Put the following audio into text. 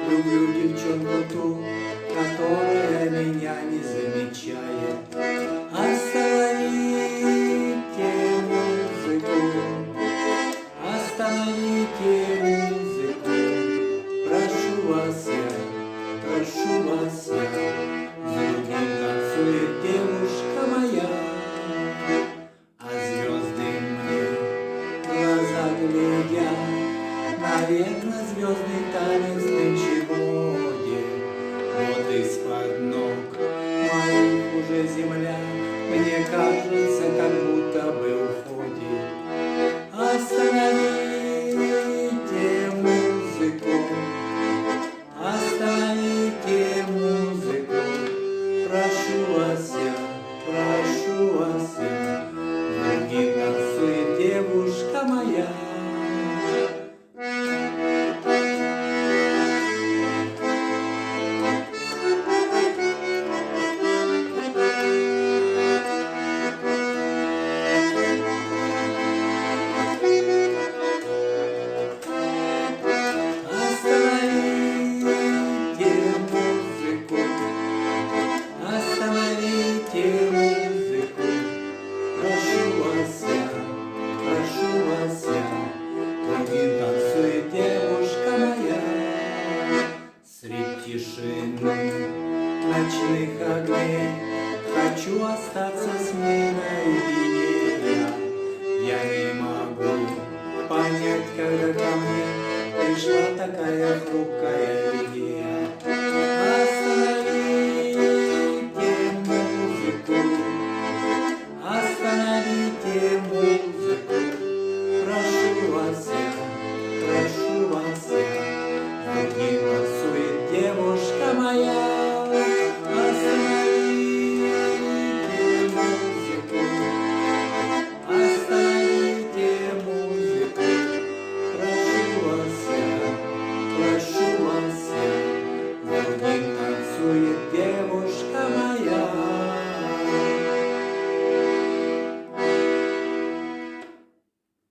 Люблю девчонку ту, которая меня не замечает. Остановите музыку, остановите музыку. Прошу вас я, с другим танцует девушка моя. А звезды мне в глаза глядят, наверное, звездный танец нынче в моде. Вот из-под ног моих уже земля, мне кажется, как будто бы уходит. Остановите музыку, остановите музыку. Прошу вас я, другим танцует девушка моя. Остановите музыку, прошу вас я, другим танцует девушка моя. Средь тишины ночных огней хочу остаться с ней наедине. Я не могу понять, когда ко мне пришла такая хрупкая идея.